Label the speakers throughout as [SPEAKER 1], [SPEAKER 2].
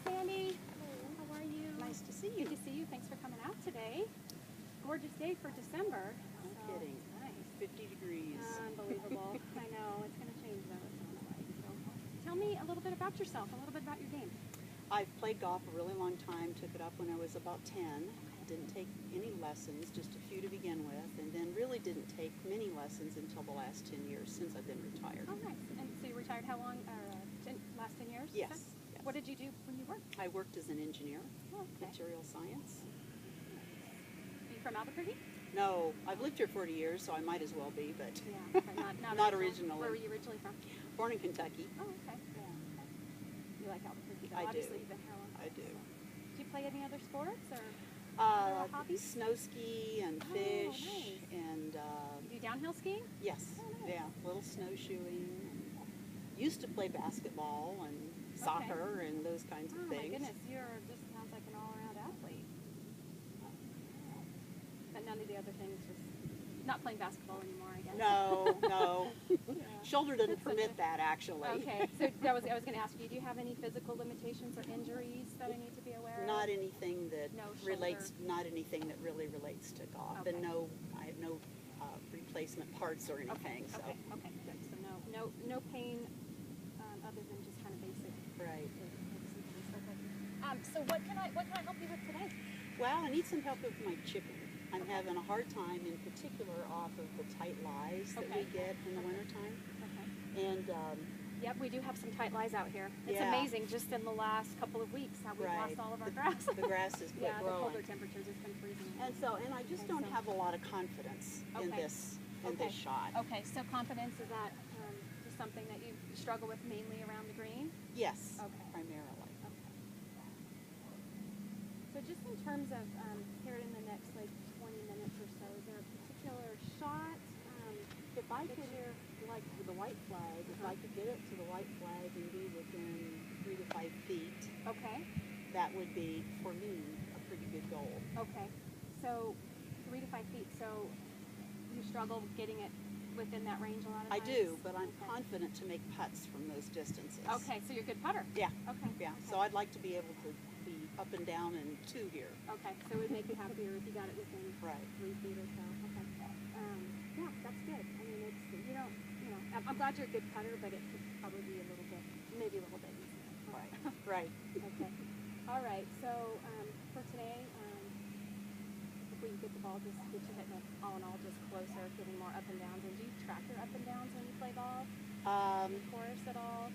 [SPEAKER 1] Sandy. Hello. How are you?
[SPEAKER 2] Nice to see you.
[SPEAKER 1] Good to see you. Thanks for coming out today. Gorgeous day for December.
[SPEAKER 2] No kidding.
[SPEAKER 1] Nice.
[SPEAKER 2] 50 degrees.
[SPEAKER 1] Unbelievable. I know. It's going to change though, it sounds like. So, tell me a little bit about yourself, a little bit about your game.
[SPEAKER 2] I've played golf a really long time. Took it up when I was about 10. Didn't take any lessons, just a few to begin with, and then really didn't take many lessons until the last 10 years since I've been retired.
[SPEAKER 1] Oh, nice. And so you retired how long? Last 10 years?
[SPEAKER 2] Yes.
[SPEAKER 1] Yes. What did you do when you worked?
[SPEAKER 2] I worked as an engineer,
[SPEAKER 1] Oh, okay.
[SPEAKER 2] material science.
[SPEAKER 1] Are you from Albuquerque?
[SPEAKER 2] No, I've lived here 40 years, so I might as well be, but
[SPEAKER 1] Yeah, okay.
[SPEAKER 2] Not originally.
[SPEAKER 1] Where were you originally from?
[SPEAKER 2] Born in Kentucky.
[SPEAKER 1] Oh, okay. Yeah. Okay. You like Albuquerque, though.
[SPEAKER 2] I do.
[SPEAKER 1] Obviously, you've been here a long time.
[SPEAKER 2] I do.
[SPEAKER 1] So. Do you play any other sports or other hobbies?
[SPEAKER 2] Snow ski and
[SPEAKER 1] Oh,
[SPEAKER 2] fish
[SPEAKER 1] nice.
[SPEAKER 2] and
[SPEAKER 1] You do downhill skiing?
[SPEAKER 2] yes,
[SPEAKER 1] Oh, nice.
[SPEAKER 2] yeah, little snowshoeing. Used to play basketball and soccer and those kinds of
[SPEAKER 1] Oh
[SPEAKER 2] things.
[SPEAKER 1] my goodness, you're just sounds like an all-around athlete. But none of the other things, just not playing basketball anymore, I guess.
[SPEAKER 2] No.
[SPEAKER 1] Yeah.
[SPEAKER 2] Shoulder doesn't
[SPEAKER 1] That's
[SPEAKER 2] permit
[SPEAKER 1] okay.
[SPEAKER 2] that, actually.
[SPEAKER 1] Okay, so I was going to ask you, do you have any physical limitations or injuries that I need to be aware of?
[SPEAKER 2] Not anything that
[SPEAKER 1] No
[SPEAKER 2] relates.
[SPEAKER 1] shoulder.
[SPEAKER 2] Not anything that really relates to golf,
[SPEAKER 1] Okay.
[SPEAKER 2] and I have no replacement parts or anything. So
[SPEAKER 1] Okay, good. So no pain other than just kind of basic.
[SPEAKER 2] right.
[SPEAKER 1] So what can I help you with today?
[SPEAKER 2] Well, I need some help with my chipping. I'm having a hard time, in particular, off of the tight lies that we get in the wintertime.
[SPEAKER 1] Okay.
[SPEAKER 2] And
[SPEAKER 1] Yep, we do have some tight lies out here. It's
[SPEAKER 2] Yeah.
[SPEAKER 1] amazing just in the last couple of weeks how we've
[SPEAKER 2] Right.
[SPEAKER 1] lost all of our grass.
[SPEAKER 2] the grass is quit
[SPEAKER 1] Yeah, the
[SPEAKER 2] growing.
[SPEAKER 1] colder temperatures, it's been freezing.
[SPEAKER 2] And I just
[SPEAKER 1] Okay,
[SPEAKER 2] don't
[SPEAKER 1] so-
[SPEAKER 2] have a lot of confidence in
[SPEAKER 1] Okay.
[SPEAKER 2] this
[SPEAKER 1] Okay.
[SPEAKER 2] shot.
[SPEAKER 1] Okay, so confidence, is that just something that you struggle with mainly around the green?
[SPEAKER 2] Yes,
[SPEAKER 1] Okay.
[SPEAKER 2] primarily.
[SPEAKER 1] Okay. So just in terms of here in the next like 20 minutes or so, is there a particular shot?
[SPEAKER 2] If I could, like with the white flag, if I could get it to the white flag and be within 3 to 5 feet,
[SPEAKER 1] Okay,
[SPEAKER 2] that would be, for me, a pretty good goal.
[SPEAKER 1] okay. So 3 to 5 feet, so you struggle getting it within that range a lot of
[SPEAKER 2] I
[SPEAKER 1] times?
[SPEAKER 2] do, but I'm
[SPEAKER 1] Okay.
[SPEAKER 2] confident to make putts from those distances.
[SPEAKER 1] Okay, so you're a good putter?
[SPEAKER 2] Yeah.
[SPEAKER 1] Okay.
[SPEAKER 2] Yeah,
[SPEAKER 1] Okay.
[SPEAKER 2] so I'd like to be able to be up and down and 2 here.
[SPEAKER 1] Okay, so it would make you happier if you got it within
[SPEAKER 2] Right.
[SPEAKER 1] 3 feet or so. Okay. Yeah, that's good. I mean, I'm glad you're a good putter, but it could probably be maybe a little bit easier.
[SPEAKER 2] Right. Right.
[SPEAKER 1] Okay. All right. So for today, if we get the ball, just get you hitting it all in all, just closer, getting more up and downs. And do you track your up and downs when you play golf? Do you course at all?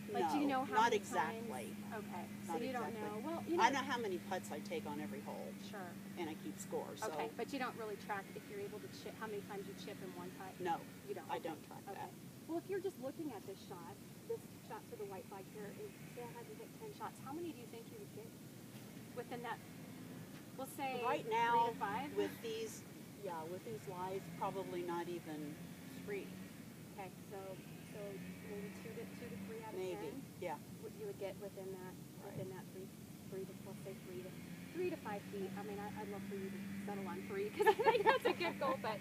[SPEAKER 1] Like,
[SPEAKER 2] No,
[SPEAKER 1] do you know how
[SPEAKER 2] not
[SPEAKER 1] many
[SPEAKER 2] exactly.
[SPEAKER 1] times? Okay. So
[SPEAKER 2] Not
[SPEAKER 1] you don't
[SPEAKER 2] exactly.
[SPEAKER 1] know. Well,
[SPEAKER 2] I know how many putts I take on every hole,
[SPEAKER 1] Sure.
[SPEAKER 2] and I keep score. So
[SPEAKER 1] Okay, but you don't really track if you're able to chip, how many times you chip in one putt?
[SPEAKER 2] no,
[SPEAKER 1] You don't?
[SPEAKER 2] I
[SPEAKER 1] Okay.
[SPEAKER 2] don't track
[SPEAKER 1] Okay.
[SPEAKER 2] that.
[SPEAKER 1] Well, if you're just looking at this shot to the white flag here, say I had to hit 10 shots, how many do you think you would get within that, we'll say
[SPEAKER 2] Right now,
[SPEAKER 1] 3 to 5?
[SPEAKER 2] with these lies, probably not even 3.
[SPEAKER 1] Okay, so maybe 2 to 3 out of
[SPEAKER 2] Maybe.
[SPEAKER 1] 10?
[SPEAKER 2] Yeah.
[SPEAKER 1] What you would get within that three to, let's say 3 to 5 feet. I mean, I'd love for you to settle on 3 because I think that's a good goal, but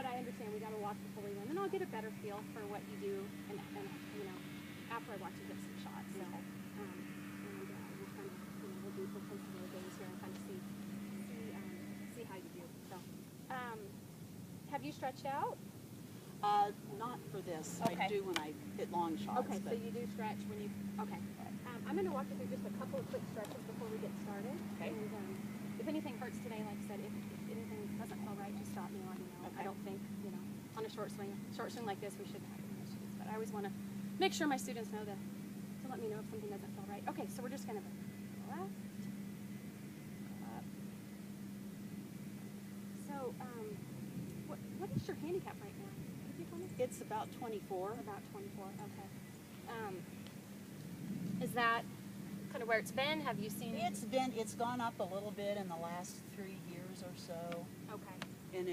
[SPEAKER 1] I understand we got to watch before we win. Then I'll get a better feel for what you do, and after I watch you hit some shots. So,
[SPEAKER 2] Okay.
[SPEAKER 1] we'll kind of, we'll do potential days here and kind of see how you do. So, have you stretched out?
[SPEAKER 2] Not for this.
[SPEAKER 1] Okay.
[SPEAKER 2] I do when I hit long shots.
[SPEAKER 1] Okay, so
[SPEAKER 2] but
[SPEAKER 1] you do stretch when you, okay. I'm going to walk you through just a couple of quick stretches before we get started.
[SPEAKER 2] Okay.
[SPEAKER 1] And if anything hurts today, like I said, if anything doesn't feel right, just stop me and let me know.
[SPEAKER 2] Okay.
[SPEAKER 1] I don't think, on a short swing like this, we shouldn't have any issues. But I always want to make sure my students know to let me know if something doesn't feel right. Okay, so we're just going to left, up. So, what is your handicap right now? Could you tell me?
[SPEAKER 2] it's about 24.
[SPEAKER 1] About 24, okay. Is that kind of where it's been? Have you seen it?
[SPEAKER 2] It's gone up a little bit in the last 3 years or so.
[SPEAKER 1] Okay.
[SPEAKER 2] And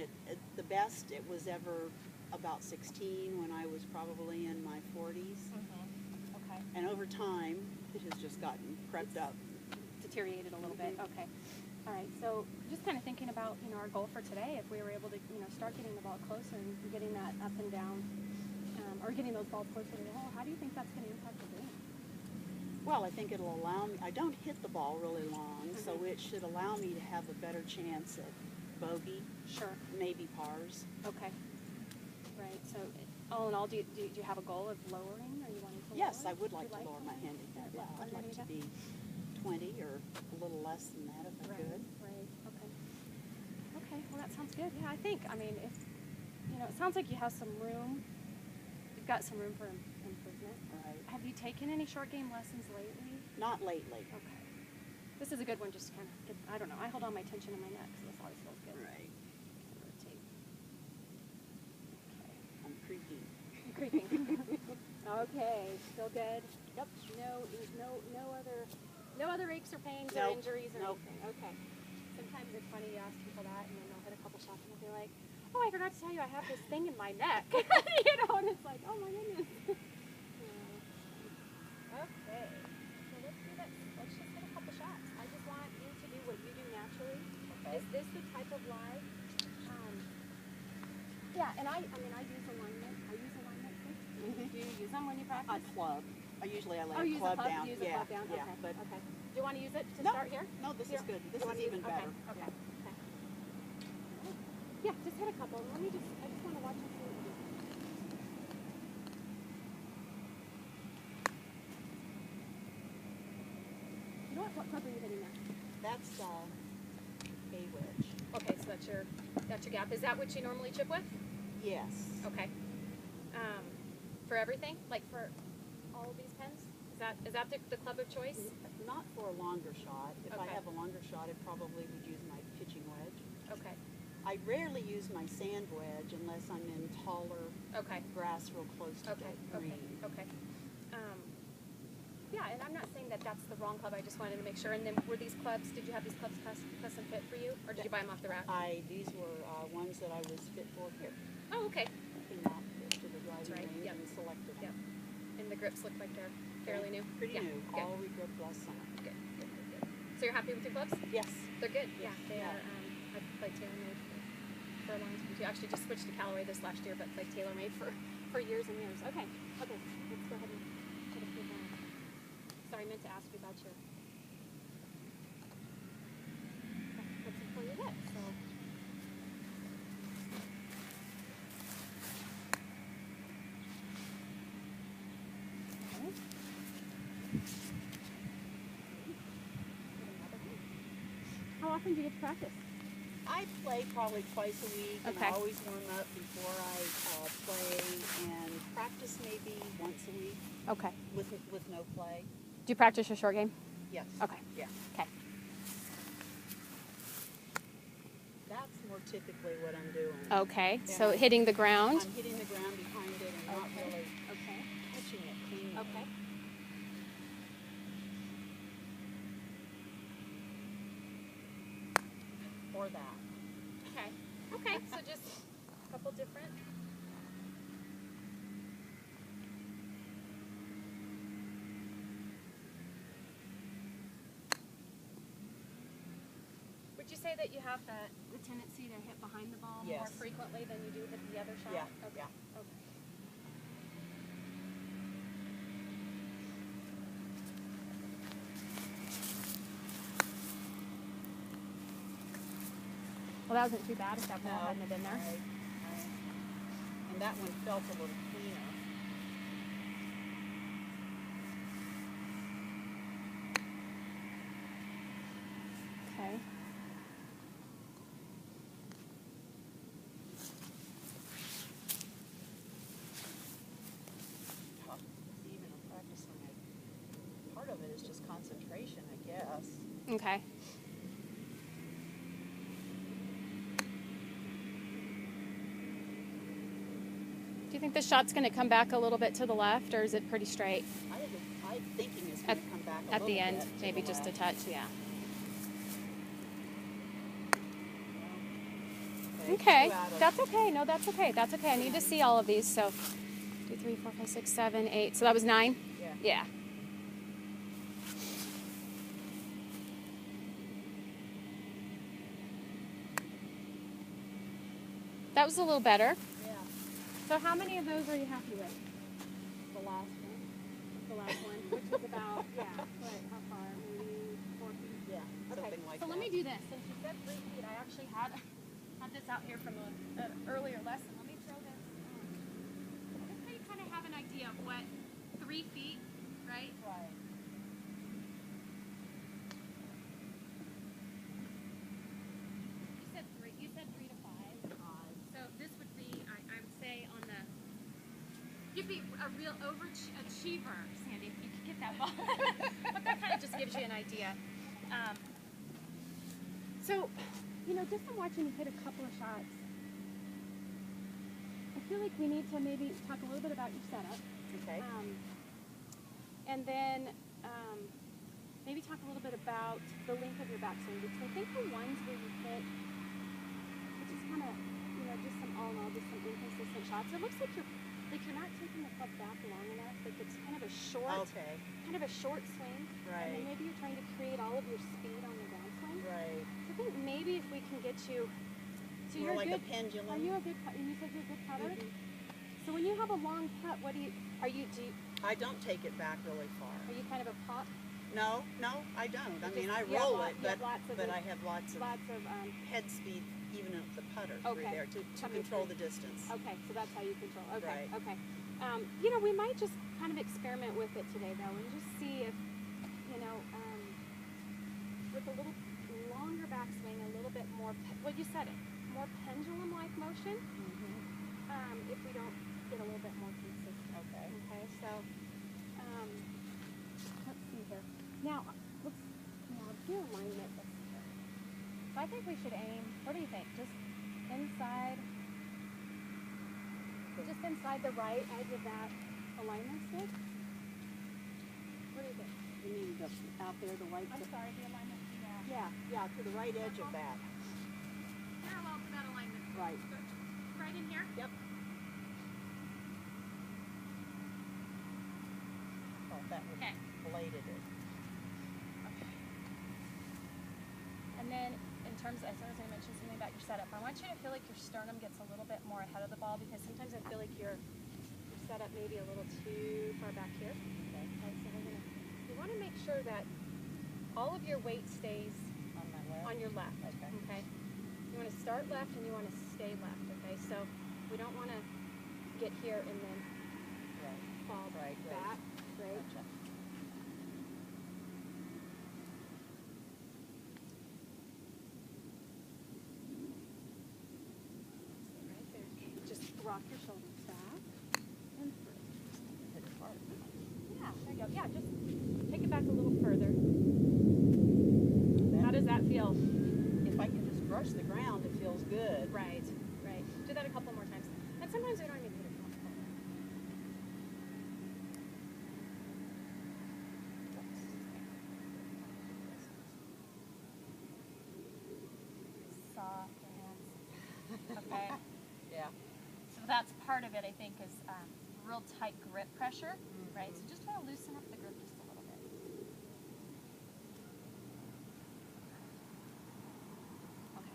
[SPEAKER 2] the best it was ever about 16 when I was probably in my 40s.
[SPEAKER 1] Okay.
[SPEAKER 2] And over time, it has just gotten crept up.
[SPEAKER 1] Deteriorated a little bit. Okay. All right. So just kind of thinking about our goal for today. If we were able to start getting the ball closer and getting that up and down, or getting those balls closer to the hole, how do you think that's going to impact the game?
[SPEAKER 2] Well, I think it'll allow me, I don't hit the ball really long, so it should allow me to have a better chance at bogey,
[SPEAKER 1] Sure.
[SPEAKER 2] maybe pars.
[SPEAKER 1] Okay. Right. So, all in all, do you have a goal of lowering, or you wanting to
[SPEAKER 2] Yes,
[SPEAKER 1] lower?
[SPEAKER 2] I would
[SPEAKER 1] Do
[SPEAKER 2] like
[SPEAKER 1] you
[SPEAKER 2] to lower my
[SPEAKER 1] lowering?
[SPEAKER 2] handicap.
[SPEAKER 1] Yeah,
[SPEAKER 2] Yeah, I'd
[SPEAKER 1] there
[SPEAKER 2] like
[SPEAKER 1] you
[SPEAKER 2] to
[SPEAKER 1] go.
[SPEAKER 2] be 20 or a little less than that if I
[SPEAKER 1] Right.
[SPEAKER 2] could.
[SPEAKER 1] Right. Okay. Okay. Well, that sounds good. Yeah, I think. I mean, if it sounds like you have some room. You've got some room for improvement.
[SPEAKER 2] Right.
[SPEAKER 1] Have you taken any short game lessons lately?
[SPEAKER 2] Not lately.
[SPEAKER 1] Okay. This is a good one. Just kind of get. I don't know. I hold on my tension in my neck, so this always feels good.
[SPEAKER 2] Right.
[SPEAKER 1] Rotate. Okay.
[SPEAKER 2] I'm creaking.
[SPEAKER 1] Creeping. Okay, still good.
[SPEAKER 2] Yep.
[SPEAKER 1] No other aches or pains or
[SPEAKER 2] Nope.
[SPEAKER 1] injuries or
[SPEAKER 2] Nope.
[SPEAKER 1] anything. Okay. Sometimes it's funny you ask people that, and then they'll hit a couple shots and they'll be like, "Oh, I forgot to tell you, I have this thing in my neck." And it's like, "Oh my goodness." Yeah. Okay. So let's do this. Let's just hit a couple shots. I just want you to do what you do naturally.
[SPEAKER 2] Okay.
[SPEAKER 1] Is this the type of lie? Yeah, and I mean, I use alignment. I use alignment too. Do you use them when you practice?
[SPEAKER 2] I club. Usually I lay a
[SPEAKER 1] use
[SPEAKER 2] club
[SPEAKER 1] a club,
[SPEAKER 2] down.
[SPEAKER 1] use
[SPEAKER 2] Yeah,
[SPEAKER 1] a club down.
[SPEAKER 2] yeah,
[SPEAKER 1] Okay.
[SPEAKER 2] but
[SPEAKER 1] Okay. Do you want to use it to
[SPEAKER 2] No.
[SPEAKER 1] start here?
[SPEAKER 2] no, this
[SPEAKER 1] Here?
[SPEAKER 2] is good. This
[SPEAKER 1] You wanna
[SPEAKER 2] is
[SPEAKER 1] use
[SPEAKER 2] even
[SPEAKER 1] it?
[SPEAKER 2] better.
[SPEAKER 1] Okay. Okay. Yeah, just hit a couple. Let me just. I just want to watch and see what you do. You know what club are you hitting now?
[SPEAKER 2] That's a wedge.
[SPEAKER 1] Okay, so that's your gap. Is that what you normally chip with?
[SPEAKER 2] Yes.
[SPEAKER 1] Okay. For everything, like for all of these pens, is that the club of choice?
[SPEAKER 2] Not for a longer shot. If I
[SPEAKER 1] Okay.
[SPEAKER 2] have a longer shot, I probably would use my pitching wedge.
[SPEAKER 1] Okay.
[SPEAKER 2] I rarely use my sand wedge unless I'm in taller
[SPEAKER 1] Okay.
[SPEAKER 2] grass real close to
[SPEAKER 1] Okay.
[SPEAKER 2] the
[SPEAKER 1] Okay.
[SPEAKER 2] green.
[SPEAKER 1] Okay. Yeah, and I'm not saying that that's the wrong club. I just wanted to make sure. And then were these clubs? Did you have these clubs custom fit for you, or did you buy them off the rack?
[SPEAKER 2] These were ones that I was fit for here.
[SPEAKER 1] Oh, okay.
[SPEAKER 2] Came out to the driving
[SPEAKER 1] right,
[SPEAKER 2] range
[SPEAKER 1] yep.
[SPEAKER 2] and selected
[SPEAKER 1] Yep.
[SPEAKER 2] them.
[SPEAKER 1] And the grips look like they're fairly new.
[SPEAKER 2] Pretty
[SPEAKER 1] Yeah,
[SPEAKER 2] new.
[SPEAKER 1] Good.
[SPEAKER 2] All regripped last summer.
[SPEAKER 1] Good. Good. Good. Good. So you're happy with your clubs?
[SPEAKER 2] Yes.
[SPEAKER 1] They're good. Yeah, they
[SPEAKER 2] Yeah.
[SPEAKER 1] are. I played TaylorMade for a long time too. Actually, just switched to Callaway this last year, but played TaylorMade for years and years. Okay. Okay. Let's go ahead and put a few down. Sorry, I meant to ask you about your. What's before you hit? So. Okay. How often do you get to practice?
[SPEAKER 2] I play probably twice a week, and
[SPEAKER 1] Okay.
[SPEAKER 2] I always warm up before I play, and practice maybe once a week
[SPEAKER 1] Okay.
[SPEAKER 2] with no play.
[SPEAKER 1] Do you practice your short game?
[SPEAKER 2] Yes.
[SPEAKER 1] Okay.
[SPEAKER 2] Yeah.
[SPEAKER 1] Okay.
[SPEAKER 2] That's more typically what I'm doing.
[SPEAKER 1] Okay.
[SPEAKER 2] Yeah.
[SPEAKER 1] So hitting the ground.
[SPEAKER 2] I'm hitting the ground behind it and not
[SPEAKER 1] Okay.
[SPEAKER 2] really
[SPEAKER 1] Okay.
[SPEAKER 2] touching it cleanly.
[SPEAKER 1] Okay.
[SPEAKER 2] Or that.
[SPEAKER 1] Okay. Okay. So just a couple different. Would you say that you have the tendency to hit behind the ball more
[SPEAKER 2] Yes.
[SPEAKER 1] frequently than you do hit the other shot?
[SPEAKER 2] Yeah,
[SPEAKER 1] Okay.
[SPEAKER 2] yeah.
[SPEAKER 1] Okay. Well, that wasn't too bad if that ball hadn't have been there.
[SPEAKER 2] And that one felt a little cleaner.
[SPEAKER 1] Okay.
[SPEAKER 2] Tough. Even in practicing it, part of it is just concentration, I guess.
[SPEAKER 1] Okay. Do you think the shot's going to come back a little bit to the left, or is it pretty straight?
[SPEAKER 2] I'm thinking it's going to come back a
[SPEAKER 1] At
[SPEAKER 2] little
[SPEAKER 1] the end,
[SPEAKER 2] bit to
[SPEAKER 1] maybe
[SPEAKER 2] the
[SPEAKER 1] just a
[SPEAKER 2] left.
[SPEAKER 1] touch, yeah. Okay,
[SPEAKER 2] two out of-
[SPEAKER 1] that's okay. No, that's okay. That's okay. I need to see all of these. So, 2, 3, 4, 5, 6, 7, 8. So that was 9?
[SPEAKER 2] Yeah.
[SPEAKER 1] Yeah. That was a little better.
[SPEAKER 2] Yeah.
[SPEAKER 1] So how many of those are you happy with? The last one. The last one, which was about Yeah, but how far? Maybe 4 feet?
[SPEAKER 2] Yeah, something like
[SPEAKER 1] so
[SPEAKER 2] that.
[SPEAKER 1] let me do this. Since you said 3 feet, I actually had this out here from an earlier lesson. Let me throw this on. Just so you kind of have an idea of what 3 feet, right?
[SPEAKER 2] Right.
[SPEAKER 1] You said 3 to 5. So this would be, I would say, on the. You'd be a real overachiever, Sandy, if you could get that ball. But that kind of just gives you an idea. So, just from watching you hit a couple of shots, I feel like we need to maybe talk a little bit about your setup.
[SPEAKER 2] Okay.
[SPEAKER 1] And then maybe talk a little bit about the length of your backswing, because I think the ones where you hit, it's just kind of, just some all in all, just some inconsistent shots. It looks like you're not taking the club back long enough. Like it's kind of a short, swing.
[SPEAKER 2] Right.
[SPEAKER 1] And then maybe you're trying to create all of your speed on the downswing.
[SPEAKER 2] Right.
[SPEAKER 1] So I think maybe if we can get you, so
[SPEAKER 2] More
[SPEAKER 1] you're
[SPEAKER 2] like
[SPEAKER 1] a good,
[SPEAKER 2] a pendulum.
[SPEAKER 1] Are you a good? And you said you're a good putter.
[SPEAKER 2] Mm-hmm.
[SPEAKER 1] So when you have a long putt, do you?
[SPEAKER 2] I don't take it back really far.
[SPEAKER 1] Are you kind of a pop?
[SPEAKER 2] No, I don't. I mean, I
[SPEAKER 1] You have
[SPEAKER 2] roll it,
[SPEAKER 1] you have
[SPEAKER 2] but
[SPEAKER 1] lots of
[SPEAKER 2] I have lots of head speed, even at the putter through
[SPEAKER 1] Okay.
[SPEAKER 2] there to
[SPEAKER 1] Coming
[SPEAKER 2] control
[SPEAKER 1] through.
[SPEAKER 2] the distance.
[SPEAKER 1] Okay, so that's how you control. Okay,
[SPEAKER 2] Right.
[SPEAKER 1] okay. We might just kind of experiment with it today, though, and just see if, with a little longer backswing, a little bit more, well, you said it, more pendulum-like motion, if we don't get a little bit more consistent.
[SPEAKER 2] Okay.
[SPEAKER 1] Okay, so, let's see here. Now, do alignment. So I think we should aim, what do you think? Just inside the right edge of that alignment stick? What do you think?
[SPEAKER 2] You mean out there, the white?
[SPEAKER 1] I'm sorry, the alignment.
[SPEAKER 2] Yeah, to the right edge of that.
[SPEAKER 1] Parallel to that alignment.
[SPEAKER 2] Right.
[SPEAKER 1] Right in here?
[SPEAKER 2] Yep. Oh, that would
[SPEAKER 1] Okay.
[SPEAKER 2] bladed it.
[SPEAKER 1] Okay. And then, in terms, as soon as I mentioned something about your setup, I want you to feel like your sternum gets a little bit more ahead of the ball, because sometimes I feel like your setup may be a little too far back here. Okay, so you want to make sure that all of your weight stays
[SPEAKER 2] On my left?
[SPEAKER 1] on your left.
[SPEAKER 2] Okay.
[SPEAKER 1] You want to start left and you want to stay left. Okay, so we don't want to get here and then
[SPEAKER 2] Right.
[SPEAKER 1] fall
[SPEAKER 2] Right.
[SPEAKER 1] back. Right.
[SPEAKER 2] Gotcha.
[SPEAKER 1] Right there. Just rock your shoulders back and through.
[SPEAKER 2] Hit it hard.
[SPEAKER 1] Yeah, there you go. Yeah, just take it back a little further. How does that feel?
[SPEAKER 2] If I can just brush the ground, it feels good.
[SPEAKER 1] Right. Do that a couple more times. And sometimes we don't even hit it. Soft hands. Okay.
[SPEAKER 2] Yeah.
[SPEAKER 1] So that's part of it, I think, is real tight grip pressure, right? So just try to loosen up the grip just a little bit. Okay.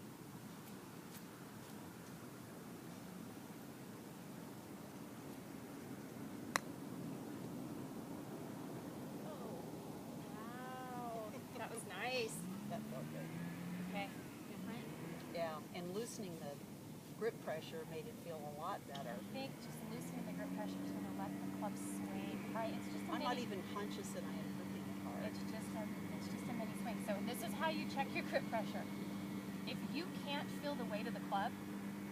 [SPEAKER 1] Wow. That was nice.
[SPEAKER 2] That felt good.
[SPEAKER 1] Okay. Different.
[SPEAKER 2] Yeah, and loosening the grip pressure made it feel a lot better.
[SPEAKER 1] I think just loosening the grip pressure is going to let the club swing, right? It's just a
[SPEAKER 2] I'm
[SPEAKER 1] mini,
[SPEAKER 2] not even conscious that I am gripping it hard.
[SPEAKER 1] it's just a mini swing. So this is how you check your grip pressure. If you can't feel the weight of the club,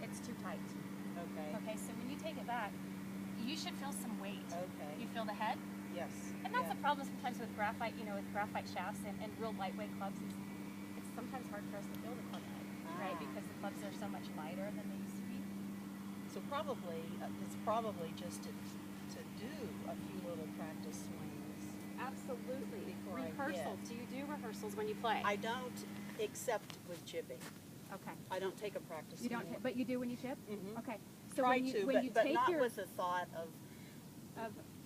[SPEAKER 1] it's too tight.
[SPEAKER 2] Okay.
[SPEAKER 1] Okay, so when you take it back, you should feel some weight.
[SPEAKER 2] Okay.
[SPEAKER 1] You feel the head?
[SPEAKER 2] Yes.
[SPEAKER 1] And that's
[SPEAKER 2] yeah.
[SPEAKER 1] the problem sometimes with graphite, with graphite shafts and real lightweight clubs. It's sometimes hard for us to feel the club head, right? Because the clubs are so much lighter than they used to be.
[SPEAKER 2] So probably, it's probably just to do a few little practice swings.
[SPEAKER 1] Absolutely.
[SPEAKER 2] Before I
[SPEAKER 1] Rehearsals.
[SPEAKER 2] hit.
[SPEAKER 1] Do you do rehearsals when you play?
[SPEAKER 2] I don't, except with chipping.
[SPEAKER 1] Okay.
[SPEAKER 2] I don't take a practice
[SPEAKER 1] You don't,
[SPEAKER 2] swing.
[SPEAKER 1] but you do when you chip?
[SPEAKER 2] Mhm.
[SPEAKER 1] Okay. So
[SPEAKER 2] Try
[SPEAKER 1] when you,
[SPEAKER 2] to,
[SPEAKER 1] when you
[SPEAKER 2] but
[SPEAKER 1] take
[SPEAKER 2] not
[SPEAKER 1] your
[SPEAKER 2] with the thought of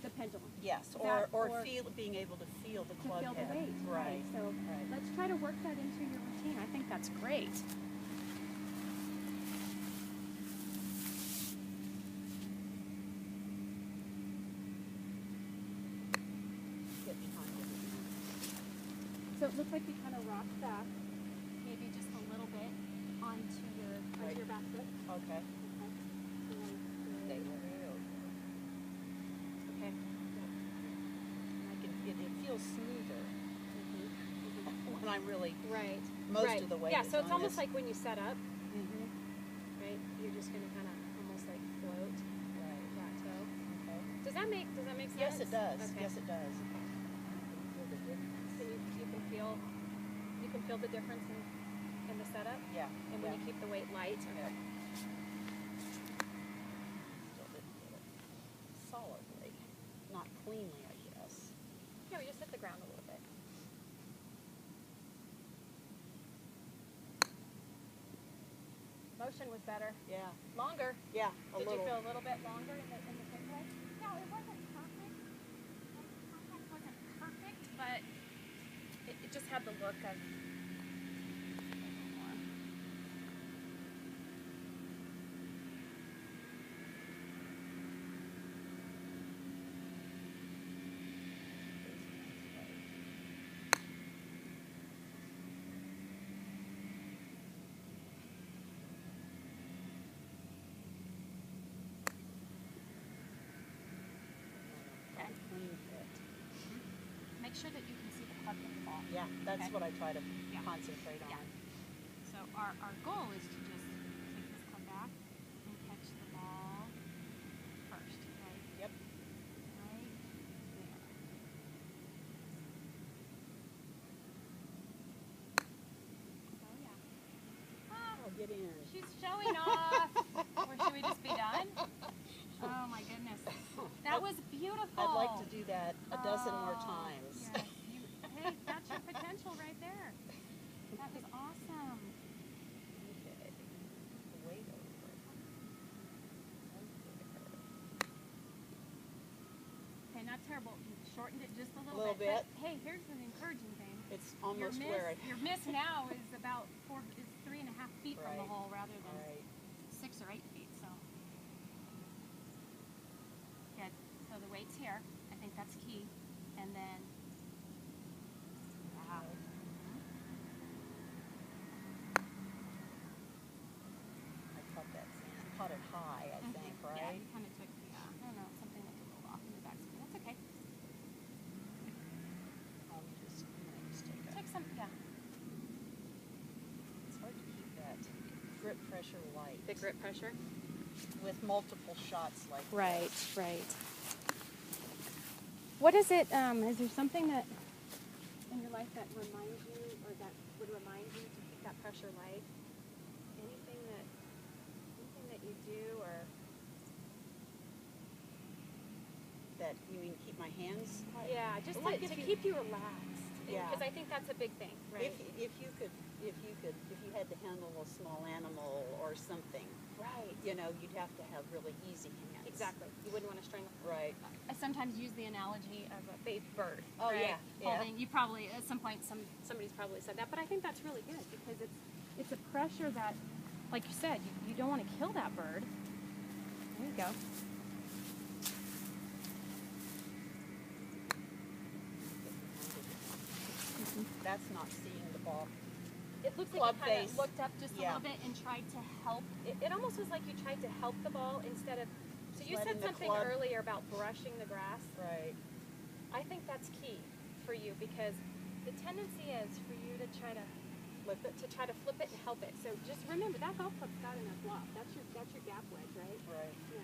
[SPEAKER 1] the pendulum
[SPEAKER 2] yes,
[SPEAKER 1] That-
[SPEAKER 2] or
[SPEAKER 1] or
[SPEAKER 2] being able to feel the
[SPEAKER 1] to
[SPEAKER 2] club
[SPEAKER 1] feel
[SPEAKER 2] head.
[SPEAKER 1] the weight,
[SPEAKER 2] Right.
[SPEAKER 1] So
[SPEAKER 2] Right.
[SPEAKER 1] let's try to work that into your routine. I think that's great.
[SPEAKER 2] Get behind it.
[SPEAKER 1] So it looks like you kind of rock back, maybe just a little bit onto your back foot.
[SPEAKER 2] Okay.
[SPEAKER 1] Okay. Okay.
[SPEAKER 2] It feels smoother when I'm really
[SPEAKER 1] Right.
[SPEAKER 2] most
[SPEAKER 1] right.
[SPEAKER 2] of the way.
[SPEAKER 1] Yeah.
[SPEAKER 2] is
[SPEAKER 1] So it's
[SPEAKER 2] on
[SPEAKER 1] almost
[SPEAKER 2] this.
[SPEAKER 1] like when you set up,
[SPEAKER 2] Mhm.
[SPEAKER 1] right? You're just gonna kind of almost like float,
[SPEAKER 2] Right.
[SPEAKER 1] plateau.
[SPEAKER 2] Okay.
[SPEAKER 1] Does that make sense?
[SPEAKER 2] Yes, it does.
[SPEAKER 1] Okay.
[SPEAKER 2] Yes, it does. I can feel the difference.
[SPEAKER 1] So you can feel the difference in the setup,
[SPEAKER 2] Yeah.
[SPEAKER 1] and when you keep the weight light.
[SPEAKER 2] Yeah.
[SPEAKER 1] Okay.
[SPEAKER 2] Still didn't get it solidly, not cleanly, I guess.
[SPEAKER 1] Yeah, we just hit the ground a little bit. Motion was better.
[SPEAKER 2] Yeah.
[SPEAKER 1] Longer.
[SPEAKER 2] Yeah.
[SPEAKER 1] Did you feel a little bit longer in the takeaway? No, it wasn't perfect. The contact wasn't perfect, but it just had the look of.
[SPEAKER 2] Clean fit.
[SPEAKER 1] Make sure that you can see the club in the ball.
[SPEAKER 2] Yeah, that's
[SPEAKER 1] Okay.
[SPEAKER 2] what I try to
[SPEAKER 1] Yeah.
[SPEAKER 2] concentrate on.
[SPEAKER 1] Yeah. So our goal is to just take this club back and catch the ball first, right?
[SPEAKER 2] Yep.
[SPEAKER 1] Right there. Oh yeah. Ah,
[SPEAKER 2] Oh, get in.
[SPEAKER 1] she's showing off. Or should we just be done? Oh my goodness. That was beautiful.
[SPEAKER 2] I'd like to do that a dozen more
[SPEAKER 1] Oh,
[SPEAKER 2] times.
[SPEAKER 1] yes. Hey, that's your potential right there. That was awesome.
[SPEAKER 2] Okay. Weight over.
[SPEAKER 1] Okay, not terrible. You shortened it just a
[SPEAKER 2] A
[SPEAKER 1] little
[SPEAKER 2] little
[SPEAKER 1] bit.
[SPEAKER 2] bit.
[SPEAKER 1] But, hey, here's an encouraging thing.
[SPEAKER 2] It's
[SPEAKER 1] Your
[SPEAKER 2] almost
[SPEAKER 1] miss,
[SPEAKER 2] where I.
[SPEAKER 1] your miss now is about 3.5 feet from the
[SPEAKER 2] Right.
[SPEAKER 1] hole rather than
[SPEAKER 2] Right.
[SPEAKER 1] 6 or 8 feet. So good. So the weight's here. I think that's key. And then wow.
[SPEAKER 2] I caught that sand. Caught it high, I think,
[SPEAKER 1] Yeah,
[SPEAKER 2] right?
[SPEAKER 1] you kind of took I don't know, something looked a little off in the back. That's okay.
[SPEAKER 2] I'm gonna just take a.
[SPEAKER 1] Take some. Yeah.
[SPEAKER 2] It's hard to keep that grip pressure light.
[SPEAKER 1] The grip pressure.
[SPEAKER 2] With multiple shots like
[SPEAKER 1] Right.
[SPEAKER 2] this.
[SPEAKER 1] Right. What is it? Is there something that in your life that reminds you, or that would remind you to keep that pressure light? Anything that you do, or
[SPEAKER 2] That you mean keep my hands light?
[SPEAKER 1] yeah, just
[SPEAKER 2] Like
[SPEAKER 1] to
[SPEAKER 2] if you-
[SPEAKER 1] keep you relaxed.
[SPEAKER 2] Yeah.
[SPEAKER 1] Because I think that's a big thing, right?
[SPEAKER 2] If you had to handle a small animal or something,
[SPEAKER 1] Right.
[SPEAKER 2] you know, you'd have to have really easy hands.
[SPEAKER 1] Exactly. You wouldn't want to strangle.
[SPEAKER 2] Right.
[SPEAKER 1] I sometimes use the analogy of a baby bird.
[SPEAKER 2] Oh,
[SPEAKER 1] right?
[SPEAKER 2] yeah, yeah.
[SPEAKER 1] Holding, you probably at some point somebody's probably said that, but I think that's really good because it's a pressure that, like you said, you don't want to kill that bird. There you go.
[SPEAKER 2] That's not seeing the ball.
[SPEAKER 1] It looks
[SPEAKER 2] Club
[SPEAKER 1] like you kind
[SPEAKER 2] face.
[SPEAKER 1] of looked up just a
[SPEAKER 2] Yeah.
[SPEAKER 1] little bit and tried to help. It almost was like you tried to help the ball instead of. So you
[SPEAKER 2] Letting
[SPEAKER 1] said
[SPEAKER 2] the
[SPEAKER 1] something
[SPEAKER 2] club-
[SPEAKER 1] earlier about brushing the grass.
[SPEAKER 2] Right.
[SPEAKER 1] I think that's key for you because the tendency is for you to try to flip it and help it. So just remember that golf club's got enough loft. That's your gap wedge, right?
[SPEAKER 2] Right.
[SPEAKER 1] Yeah.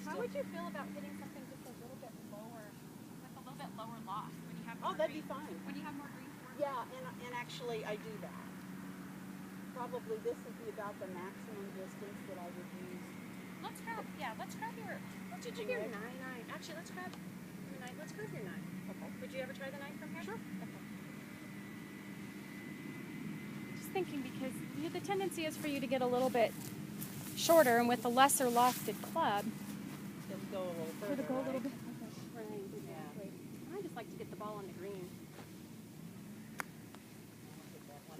[SPEAKER 1] How
[SPEAKER 2] Still-
[SPEAKER 1] would you feel about hitting something just a little bit lower, with a little bit lower loft when you have more
[SPEAKER 2] Oh, that'd be
[SPEAKER 1] green,
[SPEAKER 2] fine.
[SPEAKER 1] when you have more green forward?
[SPEAKER 2] Yeah, and actually I do that. Probably this would be about the maximum distance that I would use.
[SPEAKER 1] Let's grab your
[SPEAKER 2] Judging
[SPEAKER 1] your
[SPEAKER 2] rig.
[SPEAKER 1] 9. Actually, let's grab your 9. Let's grab your 9.
[SPEAKER 2] Okay.
[SPEAKER 1] Would you ever try the 9 from here?
[SPEAKER 2] Sure.
[SPEAKER 1] Okay. Just thinking because the tendency is for you to get a little bit shorter, and with a lesser lofted club,
[SPEAKER 2] It'll go a little further.
[SPEAKER 1] it'll go a little
[SPEAKER 2] right?
[SPEAKER 1] bit. Okay. Right. Exactly. I just like to get the ball on the green.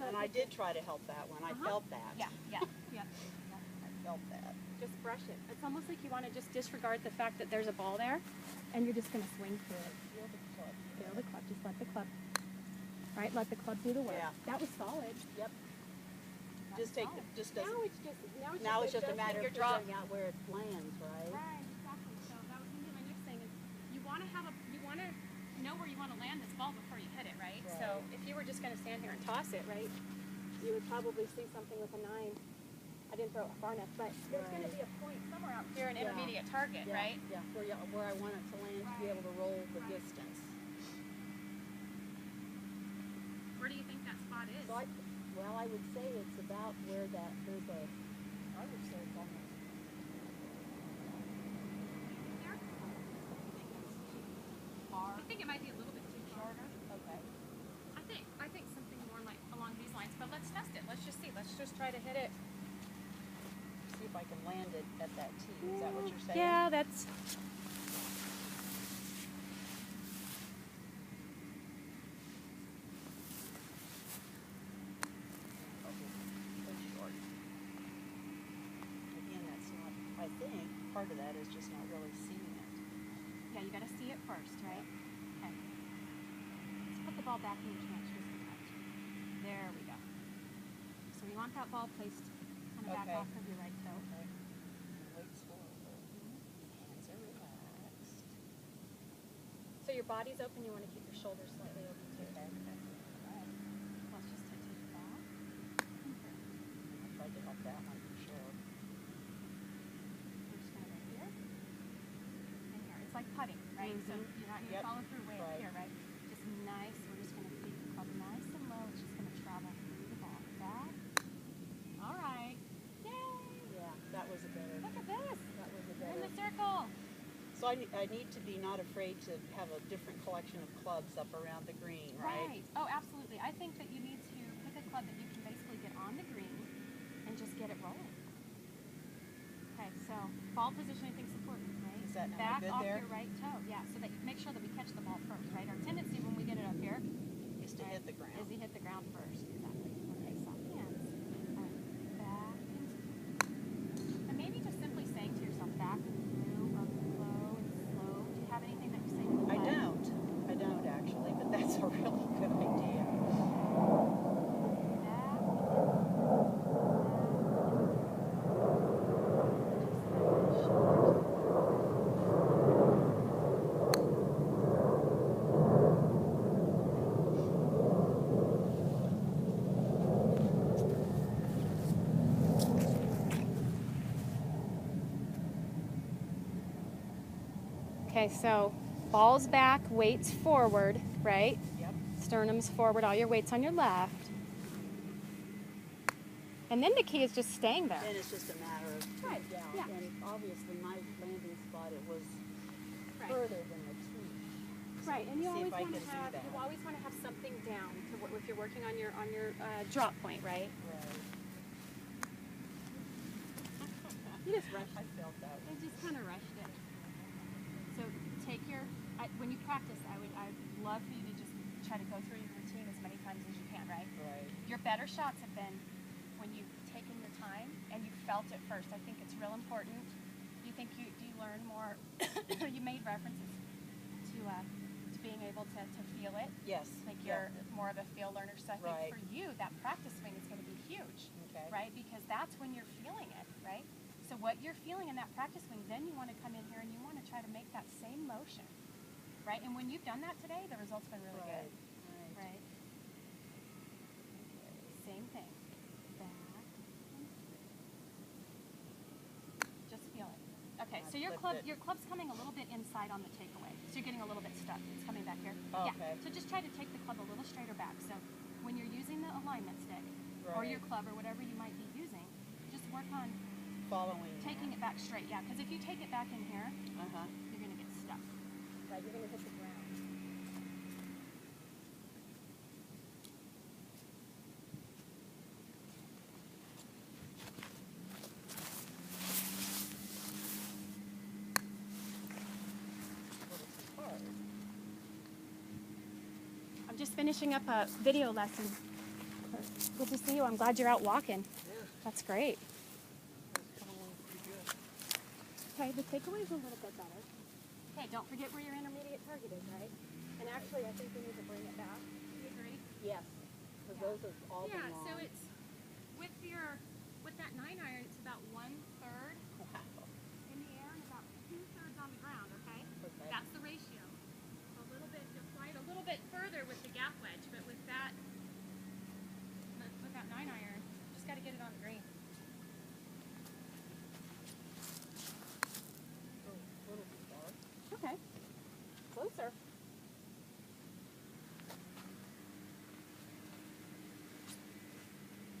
[SPEAKER 2] And I did try to help that one. I felt that.
[SPEAKER 1] Yeah.
[SPEAKER 2] I felt that.
[SPEAKER 1] Just brush it. It's almost like you want to just disregard the fact that there's a ball there, and you're just going to swing through it.
[SPEAKER 2] Feel the club.
[SPEAKER 1] Feel the club. Just let the club. Right, let the club do the work.
[SPEAKER 2] Yeah.
[SPEAKER 1] That was solid.
[SPEAKER 2] Yep.
[SPEAKER 1] That
[SPEAKER 2] Just
[SPEAKER 1] was
[SPEAKER 2] take
[SPEAKER 1] solid.
[SPEAKER 2] the, just doesn't.
[SPEAKER 1] Now it's
[SPEAKER 2] just a
[SPEAKER 1] adjusting
[SPEAKER 2] matter
[SPEAKER 1] your
[SPEAKER 2] of
[SPEAKER 1] drop.
[SPEAKER 2] figuring out where it lands, right?
[SPEAKER 1] Right, exactly. So that was going to be my next thing. Is you want to know where you want to land this ball before you hit it, right?
[SPEAKER 2] Right.
[SPEAKER 1] So if you were just going to stand here and toss it, right, you would probably see something with a 9. I didn't throw it far enough, but there's going to be a point somewhere out here, an
[SPEAKER 2] Yeah.
[SPEAKER 1] intermediate target,
[SPEAKER 2] Yeah,
[SPEAKER 1] right?
[SPEAKER 2] Yeah, where I want it to land to be able to roll the distance.
[SPEAKER 1] Where do you think that spot is?
[SPEAKER 2] So I would say it's about where that there's a. I would say it's almost.
[SPEAKER 1] There?
[SPEAKER 2] Far.
[SPEAKER 1] I think it might be a little bit too shorter.
[SPEAKER 2] Okay.
[SPEAKER 1] I think something more like along these lines, but let's test it. Let's just see. Let's just try to hit it.
[SPEAKER 2] See if I can land it at that tee. Is that what you're saying?
[SPEAKER 1] Yeah, that's.
[SPEAKER 2] Again, that's not. I think part of that is just not really seeing it.
[SPEAKER 1] Yeah, you got to see it first, right? Okay. Let's put the ball back in your stance just a touch. There we go. So we want that ball placed kind of back
[SPEAKER 2] Okay.
[SPEAKER 1] off of your right toe.
[SPEAKER 2] Okay. Weights forward. Hands are relaxed.
[SPEAKER 1] So your body's open. You want to keep your shoulders slightly open too.
[SPEAKER 2] Okay. Alright.
[SPEAKER 1] Let's just take it back.
[SPEAKER 2] I tried to help that one for sure.
[SPEAKER 1] We're just going to right here. And here. It's like putting, right? So
[SPEAKER 2] Mhm.
[SPEAKER 1] you're not going to
[SPEAKER 2] Yep.
[SPEAKER 1] follow through way up
[SPEAKER 2] Right.
[SPEAKER 1] here, right? Just nice. We're just going to keep the club nice and low. It's just going to travel through the ball. Back. All right. Yay!
[SPEAKER 2] Yeah, that was a better.
[SPEAKER 1] Look at this.
[SPEAKER 2] That was a
[SPEAKER 1] We're in
[SPEAKER 2] better.
[SPEAKER 1] the circle.
[SPEAKER 2] So I need to be not afraid to have a different collection of clubs up around the green, right?
[SPEAKER 1] Oh, absolutely. I think that you need to pick a club that you can basically get on the green and just get it rolling. Okay, so ball position I think is important, right?
[SPEAKER 2] Is that- am I
[SPEAKER 1] back
[SPEAKER 2] good
[SPEAKER 1] off
[SPEAKER 2] there?
[SPEAKER 1] your right toe? Yeah, so that you make sure that we catch the ball first, right? Our tendency when we get it up here
[SPEAKER 2] Is to hit the ground.
[SPEAKER 1] is to hit the ground first. Exactly. Okay, soft hands. All right, back and maybe just simply saying to yourself, back and through, up and low and slow. Do you have anything that you say to the
[SPEAKER 2] I
[SPEAKER 1] club?
[SPEAKER 2] don't actually, but that's a really good idea.
[SPEAKER 1] Okay, so balls back, weights forward, right?
[SPEAKER 2] Yep.
[SPEAKER 1] Sternum's forward, all your weight's on your left. And then the key is just staying there.
[SPEAKER 2] Then it's just a matter of
[SPEAKER 1] Right, yeah.
[SPEAKER 2] And obviously my landing spot it was
[SPEAKER 1] Right.
[SPEAKER 2] further than the tree.
[SPEAKER 1] Right, and you
[SPEAKER 2] See
[SPEAKER 1] always
[SPEAKER 2] if I
[SPEAKER 1] want to
[SPEAKER 2] can do
[SPEAKER 1] have
[SPEAKER 2] that.
[SPEAKER 1] something down to if you're working on your drop point, right?
[SPEAKER 2] Right.
[SPEAKER 1] You just rushed.
[SPEAKER 2] I felt that.
[SPEAKER 1] I just kind of rushed it. So take your when you practice, I'd love for you to just try to go through your routine as many times as you can, right?
[SPEAKER 2] Right.
[SPEAKER 1] Your better shots have been when you've taken your time and you felt it first. I think it's real important. You think you learn more. You made references to being able to feel it.
[SPEAKER 2] Yes.
[SPEAKER 1] Like
[SPEAKER 2] yeah.
[SPEAKER 1] you're more of a feel learner. So I think
[SPEAKER 2] Right.
[SPEAKER 1] for you, that practice swing is going to be huge,
[SPEAKER 2] Okay.
[SPEAKER 1] right? Because that's when you're feeling it, right? So what you're feeling in that practice swing, then you want to come in here and you want to try to make that same motion, right? And when you've done that today, the result's been really
[SPEAKER 2] Right.
[SPEAKER 1] good,
[SPEAKER 2] Right.
[SPEAKER 1] right? Same thing. Back and through. Just feel it. Okay, so your
[SPEAKER 2] flipped it.
[SPEAKER 1] club's coming a little bit inside on the takeaway. So you're getting a little bit stuck. It's coming back here.
[SPEAKER 2] Oh,
[SPEAKER 1] Yeah.
[SPEAKER 2] okay.
[SPEAKER 1] So just try to take the club a little straighter back. So when you're using the alignment stick or your
[SPEAKER 2] Right.
[SPEAKER 1] club or whatever you might be using, just work on
[SPEAKER 2] Following.
[SPEAKER 1] taking it back straight. Yeah, because if you take it back in here,
[SPEAKER 2] Uh-huh.
[SPEAKER 1] you're going to get stuck. Right, you're going to hit the ground.
[SPEAKER 2] Hard.
[SPEAKER 1] I'm just finishing up a video lesson. Good to see you. I'm glad you're out walking.
[SPEAKER 2] Yeah.
[SPEAKER 1] That's great.
[SPEAKER 2] It's coming along
[SPEAKER 1] Okay, the takeaway is a little bit better. Okay, don't forget where your intermediate target is, right? And actually, I think we need to bring it back. You agree?
[SPEAKER 2] Yes, because those have all been long.
[SPEAKER 1] So it's with that 9-iron, it's about 1/3 in the air and about 2/3 on the ground. Okay, that's the ratio. A little bit, you'll slide a little bit further with the gap wedge, but with that 9-iron, just got to get it on the green. Okay, closer.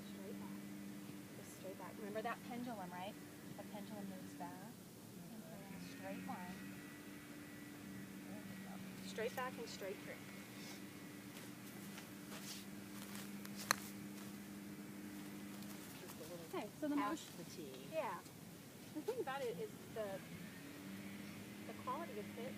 [SPEAKER 1] Straight back. Just straight back. Remember that pendulum, right? The pendulum moves back and in a straight line. Straight back and straight through. Okay, so the motion.
[SPEAKER 2] The tee.
[SPEAKER 1] Yeah. The thing about it is the quality of hit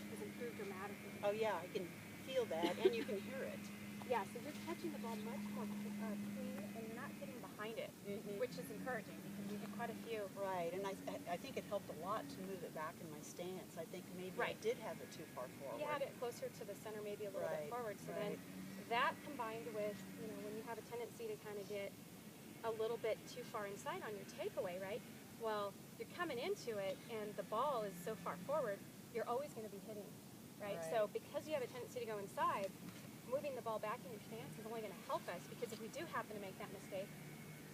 [SPEAKER 1] has improved dramatically.
[SPEAKER 2] Oh yeah, I can feel that, and you can hear it.
[SPEAKER 1] Yeah, so you're catching the ball much more clean, and you're not hitting behind it, which is encouraging because we hit quite a few.
[SPEAKER 2] Right, and I think it helped a lot to move it back in my stance. I think maybe I did have it too far forward.
[SPEAKER 1] You had it closer to the center, maybe a little bit forward. So then that combined with, when you have a tendency to kind of get a little bit too far inside on your takeaway, right? Well, you're coming into it and the ball is so far forward, you're always going to be hitting, right? So because you have a tendency to go inside, moving the ball back in your stance is only going to help us, because if we do happen to make that mistake,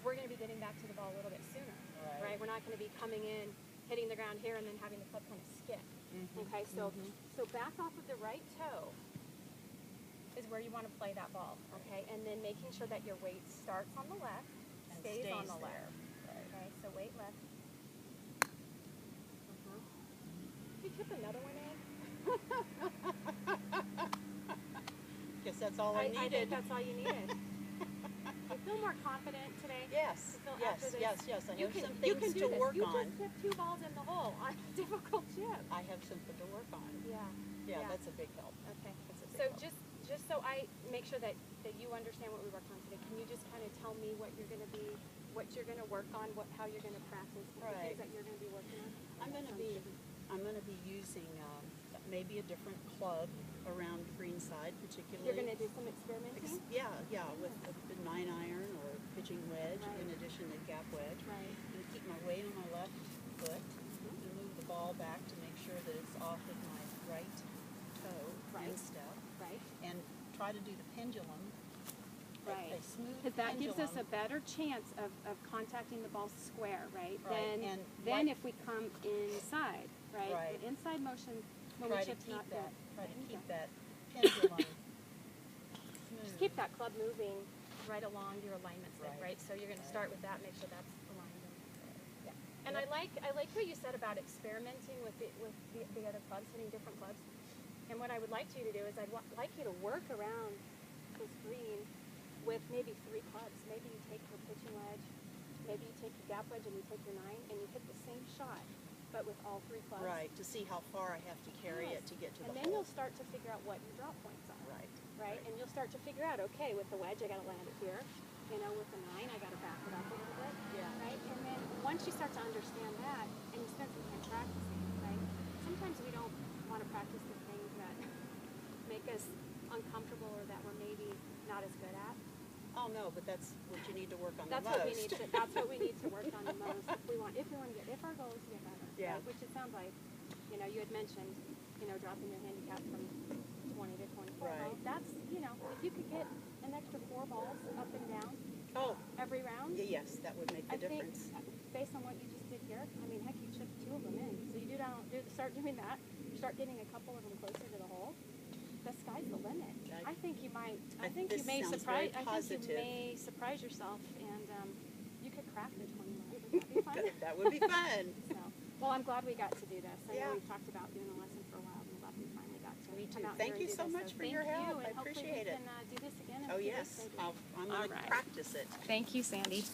[SPEAKER 1] we're going to be getting back to the ball a little bit sooner, right? We're not going to be coming in, hitting the ground here, and then having the club kind of skip. Okay, so back off of the right toe is where you want to play that ball, okay? And then making sure that your weight starts on the left, stays on the left. Okay, so weight left. You took another one in?
[SPEAKER 2] Guess that's all I needed.
[SPEAKER 1] I think that's all you needed. You feel more confident today?
[SPEAKER 2] Yes,
[SPEAKER 1] I
[SPEAKER 2] have some things to work on.
[SPEAKER 1] You just hit 2 balls in the hole on a difficult chip.
[SPEAKER 2] I have something to work on.
[SPEAKER 1] Yeah,
[SPEAKER 2] that's a big help.
[SPEAKER 1] Okay,
[SPEAKER 2] that's a big
[SPEAKER 1] so
[SPEAKER 2] help.
[SPEAKER 1] just so I make sure that you understand what we worked on today, can you just kind of tell me what you're going to work on, how you're going to practice, the things that you're going to be working on?
[SPEAKER 2] I'm going to be using maybe a different club around greenside, particularly.
[SPEAKER 1] You're going to do some experimenting?
[SPEAKER 2] With the 9-iron or pitching wedge, in addition to gap wedge.
[SPEAKER 1] Right.
[SPEAKER 2] I'm going to keep my weight on my left foot and move the ball back to make sure that it's off of my right toe instep.
[SPEAKER 1] Right.
[SPEAKER 2] And try to do the pendulum.
[SPEAKER 1] Right.
[SPEAKER 2] A smooth
[SPEAKER 1] Because that gives us
[SPEAKER 2] pendulum.
[SPEAKER 1] a better chance of contacting the ball square, right?
[SPEAKER 2] Right.
[SPEAKER 1] Then if we come inside, right? The inside motion when we chip's not good.
[SPEAKER 2] Try to keep that pendulum smooth.
[SPEAKER 1] Just keep that club moving right along your alignment stick, right? So you're going to start with that, make sure that's aligned. And I like what you said about experimenting with the other clubs, hitting different clubs. And what I would like you to do is I'd like you to work around this green with maybe 3 clubs. Maybe you take your pitching wedge, maybe you take your gap wedge and you take your 9 and you hit the same shot, but with all 3 clubs.
[SPEAKER 2] Right, to see how far I have to carry it to get to the hole.
[SPEAKER 1] And then you'll start to figure out what your drop points are. Right? And you'll start to figure out, okay, with the wedge I got to land it here. With the 9 I got to back it up a little bit. Right? And then once you start to understand that and you spend some time practicing, right? Sometimes we don't want to practice the things that make us uncomfortable or that we're maybe not as good at.
[SPEAKER 2] Oh no, but that's what you need to work on
[SPEAKER 1] That's
[SPEAKER 2] the most.
[SPEAKER 1] That's what we need to work on the most if our goal is to get better.
[SPEAKER 2] Yeah.
[SPEAKER 1] Right? Which it sounds like, you had mentioned, dropping your handicap from 20 to 24.
[SPEAKER 2] Right.
[SPEAKER 1] Well, that's, if you could get an extra 4 balls up and down every round.
[SPEAKER 2] Yes, that would make the difference.
[SPEAKER 1] I think, based on what you just did here, heck, you chipped 2 of them in. So you start doing that, you start getting a couple of them closer to the hole. The sky's the limit. I think you might. I think you may surprise. I think you may surprise yourself, and you could crack the 20 miles. Would that be fun?
[SPEAKER 2] That would be fun.
[SPEAKER 1] Well, I'm glad we got to do this. I know we've talked about doing a lesson for a while, and I'm glad we finally got to.
[SPEAKER 2] Me too.
[SPEAKER 1] Come out
[SPEAKER 2] Thank
[SPEAKER 1] here
[SPEAKER 2] you
[SPEAKER 1] and do
[SPEAKER 2] so
[SPEAKER 1] this.
[SPEAKER 2] much for your help. I appreciate it.
[SPEAKER 1] Hopefully we can do this again.
[SPEAKER 2] Oh yes, I'm going to practice it.
[SPEAKER 1] Thank you, Sandy.